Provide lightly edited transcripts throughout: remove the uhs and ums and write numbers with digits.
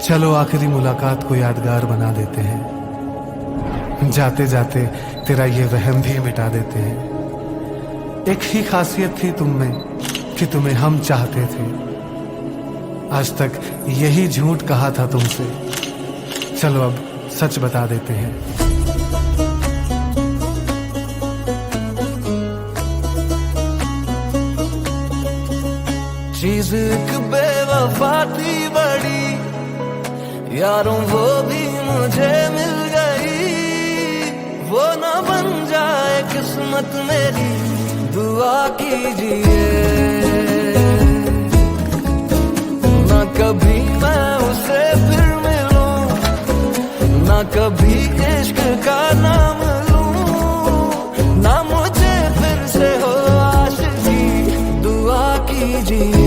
चलो आखिरी मुलाकात को यादगार बना देते हैं, जाते जाते तेरा ये वहम भी मिटा देते हैं। एक ही खासियत थी तुम में कि तुम्हें हम चाहते थे, आज तक यही झूठ कहा था तुमसे, चलो अब सच बता देते हैं। चीज एक बेवफा थी बड़ी, यारों वो भी मुझे मिल गई। वो ना बन जाए किस्मत मेरी, दुआ कीजिए। ना कभी मैं उसे फिर मिलूं, ना कभी इश्क का नाम लूं, ना मुझे फिर से हो आशिकी, दुआ कीजिए।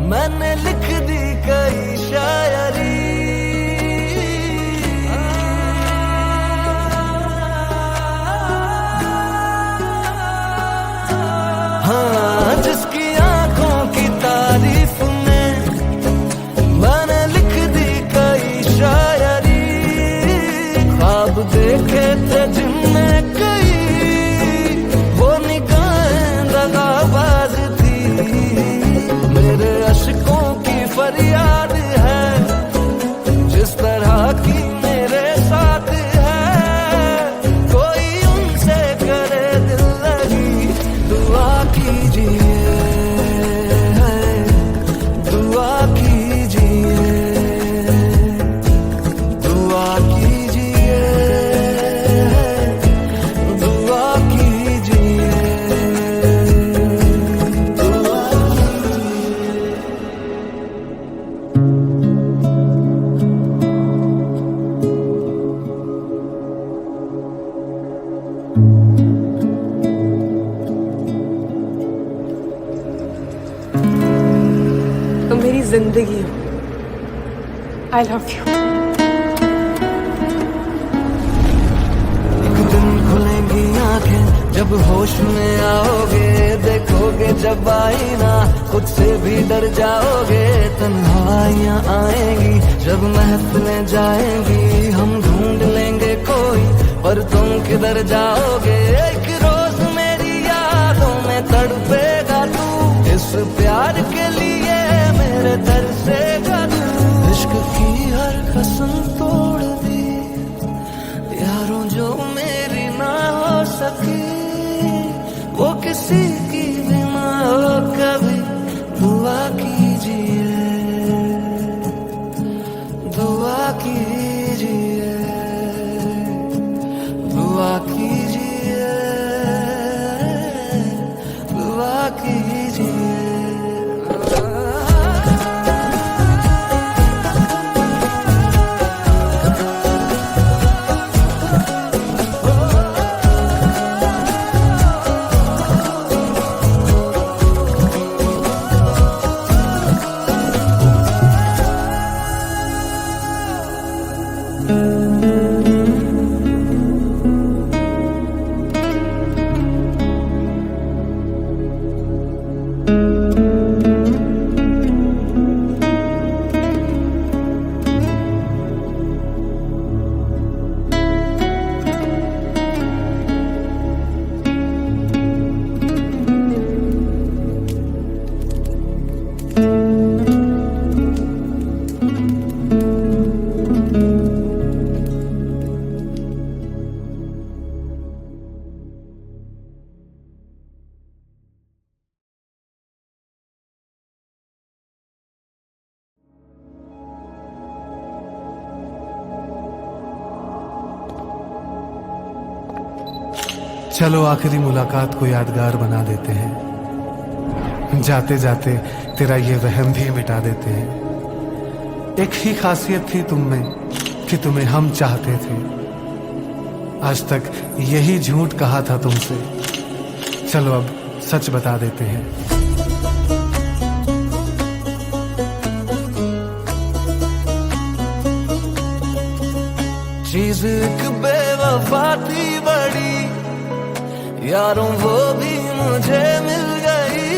मैंने लिख दी कई शायरी, हाँ जिसकी आंखों की तारीफ में मैंने लिख दी कई शायरी। ख्वाब देखे थे जिनमें कई, वो निगाहें दगाबाज थी। मेरे अशकों की फरियाद है, जिस तरह की मेरे साथ है, कोई उनसे करे दिल लगी, दुआ कीजिए, दुआ कीजिए, दुआ कीजिए, दुआ कीजिए। तुम मेरी जिंदगी हो। I love you. एक दिन खुलेंगी आंखें जब होश में आओगे, देखोगे जब आईना खुद से भी डर जाओगे। तन्हाइयां आएंगी जब महफिलें जाएंगी, हम ढूंढ लेंगे कोई, पर तुम किधर जाओगे। एक रोज मेरी यादों में तड़पेगा तू, इस प्यार के लिए मेरे तरसेगा तू। इश्क की हर कसम तोड़ दी यारों, जो मेरी ना हो सकी, वो किसी की भी ना हो कभी, दुआ कीजिए, दुआ कीजिए, दुआ कीजिए, दुआ कीजिए। चलो आखिरी मुलाकात को यादगार बना देते हैं, जाते जाते तेरा ये वहम भी मिटा देते हैं। एक ही खासियत थी तुम में कि तुम्हें हम चाहते थे। आज तक यही झूठ कहा था तुमसे, चलो अब सच बता देते हैं। चीज एक बेवफा थी बड़ी, यारों वो भी मुझे मिल गई।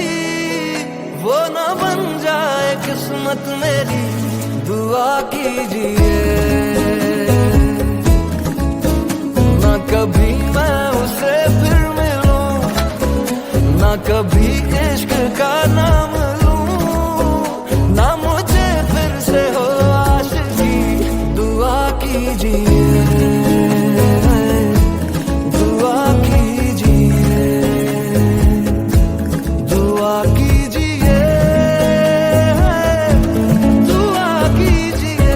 वो ना बन जाए किस्मत मेरी, दुआ कीजिए। ना कभी मैं उसे फिर मिलूं, ना कभी इश्क का नाम लूं, ना मुझे फिर से हो आशिकी। दुआ कीजिए, दुआ कीजिए, दुआ कीजिए, दुआ कीजिए।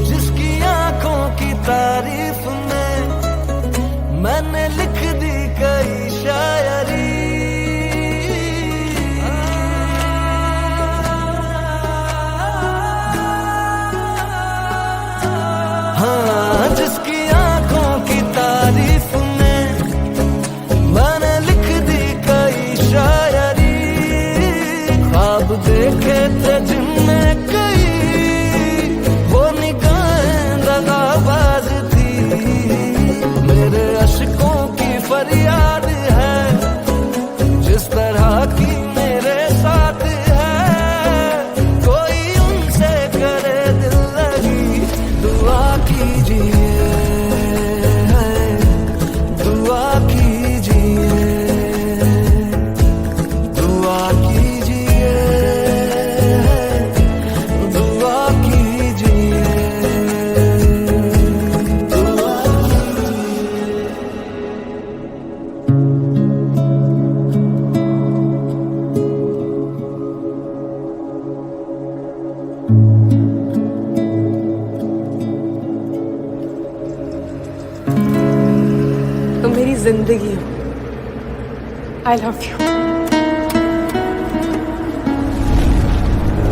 जिसकी आंखों की तारीफ में मैंने लिख दी कई शायरी। हाँ, जिसकी आंखों की तारीफ में मैंने लिख दी कई शायरी। ख्वाब देखे थे जिनमें कई, वो निगाहें दगाबाज थी। मेरे अशकों की फरियाद है, जिस तरह की मेरे साथ है। कोई उनसे करे दिल लगी। दुआ कीजिए, दुआ कीजिए, दुआ कीजिए, दुआ कीजिए, दुआ तुम मेरी जिंदगी हो। I love you.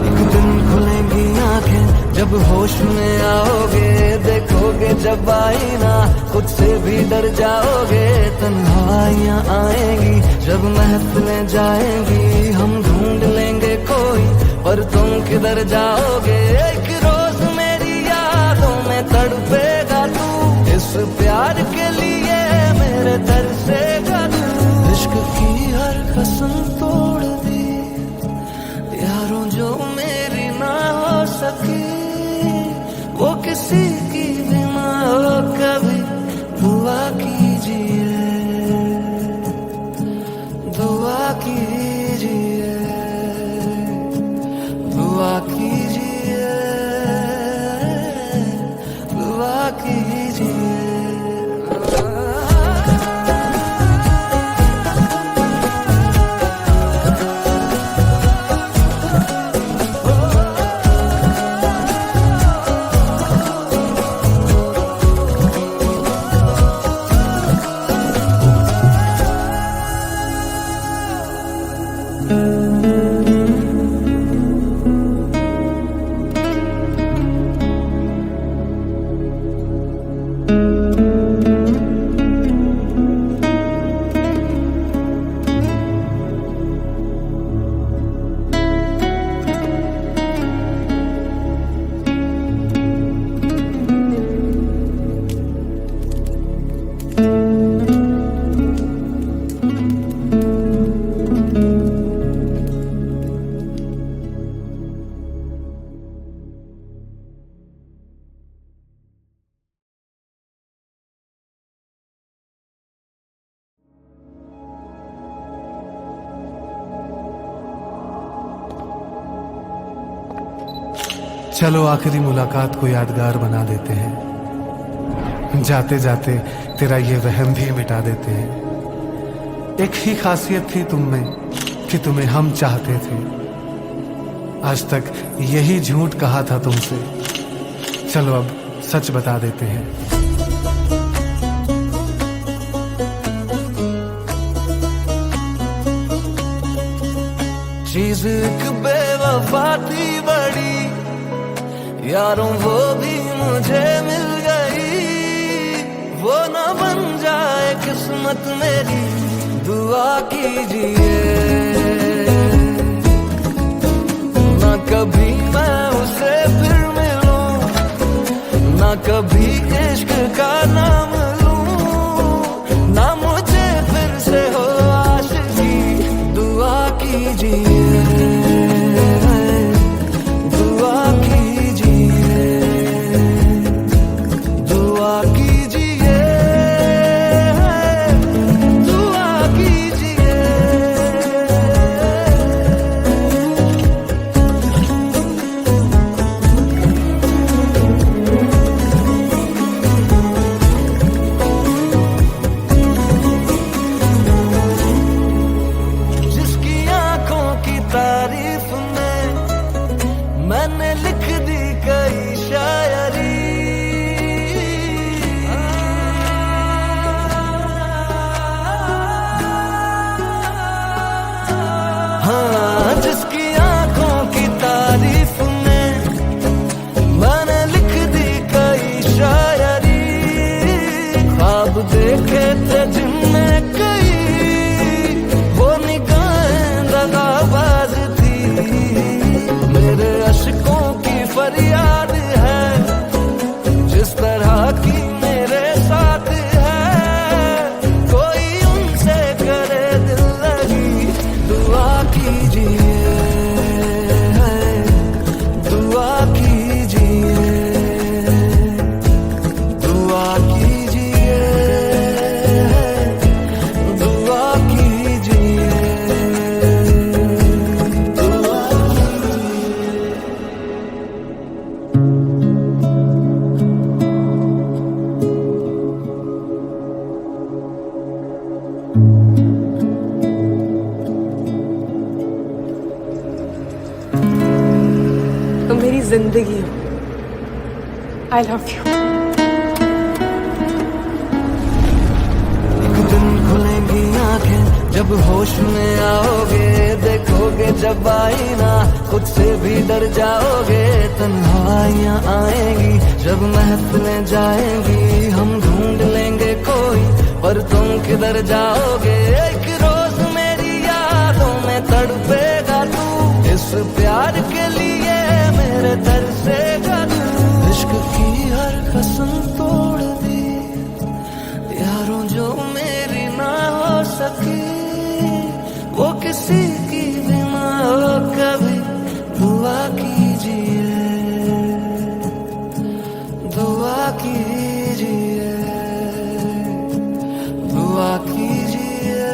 एक दिन खुलेंगी आंखें जब होश में आओगे। देखोगे जब आईना, खुद से भी डर जाओगे। तन्हाइयां आएंगी जब महफिलें जाएंगी। हम ढूंढ लेंगे कोई, पर तुम किधर जाओगे। एक रोज मेरी यादों में तड़पेगा तू, इस प्यार के लिए मेरे तरसेगा तू। इश्क की हर कसम तोड़ दी यारों, जो मेरी ना हो सकी। वो किसी की भी ना हो कभी। दुआ कीजिए, दुआ कीजिए, दुआ कीजिए, दुआ कीजिए। चलो आखिरी मुलाकात को यादगार बना देते हैं। जाते जाते तेरा ये वहम भी मिटा देते हैं। एक ही खासियत थी तुम में कि तुम्हें हम चाहते थे। आज तक यही झूठ कहा था तुमसे, चलो अब सच बता देते हैं। चीज एक बेवफा थी बड़ी, यारों वो भी मुझे मिल गई। वो न बन जाए किस्मत मेरी, दुआ कीजिए। ना कभी मैं उसे फिर मिलूं, ना कभी इश्क का नाम लूं, ना मुझे फिर से हो आशिकी। दुआ कीजिए, दुआ कीजिए, दुआ कीजिए, दुआ कीजिए। जिसकी आंखों की तारीफ में मैंने लिख दी कई शायरी। हाँ, जिसकी आंखों की तारीफ में मैंने लिख दी कई शायरी। ख्वाब देखे थे जिनमें कई, वो निगाहें दगाबाज थी। मेरे अशकों की फरियाद है, जिस तरह की मेरे साथ है। कोई उनसे करे दिल लगी। दुआ कीजिए, दुआ कीजिए, दुआ कीजिए, दुआ कीजिए, दुआ कीजिए। तुम मेरी जिंदगी हो। I love you. एक दिन खुलेंगी आंखें जब होश में आओगे। देखोगे जब आईना, खुद से भी डर जाओगे। तन्हाइयां आएंगी जब महफिलें जाएंगी। हम ढूंढ लेंगे कोई, पर तुम किधर जाओगे। एक रोज मेरी यादों में तड़पेगा तू, इस प्यार के लिए मेरे तरसेगा तू। इश्क की हर कसम तोड़ दी यारों, जो मेरी ना हो सकी। वो किसी की भी ना हो कभी। दुआ कीजिए, दुआ कीजिए, दुआ कीजिए,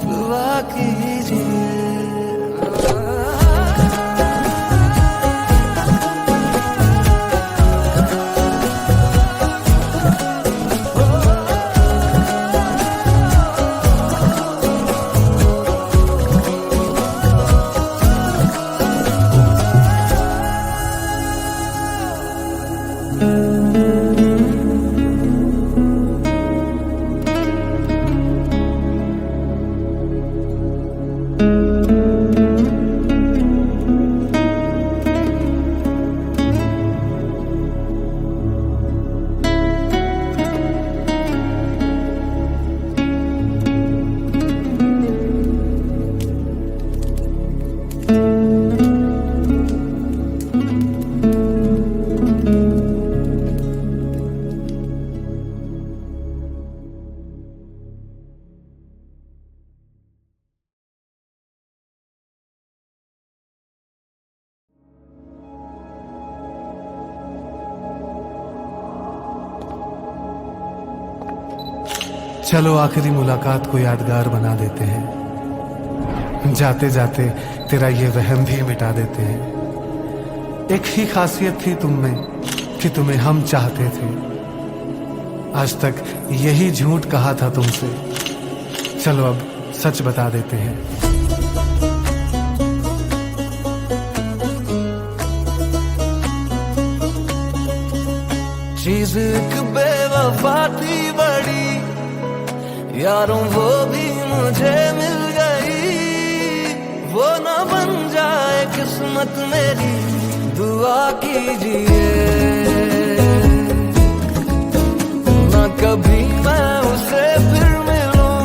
दुआ कीजिए। चलो आखिरी मुलाकात को यादगार बना देते हैं। जाते जाते तेरा ये वहम भी मिटा देते हैं। एक ही खासियत थी तुम में कि तुम्हें हम चाहते थे। आज तक यही झूठ कहा था तुमसे, चलो अब सच बता देते हैं। चीज एक बेवफा थी बड़ी, यारों वो भी मुझे मिल गई। वो ना बन जाए किस्मत मेरी, दुआ कीजिए। ना कभी मैं उसे फिर मिलूं,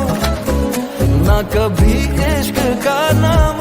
ना कभी इश्क का नाम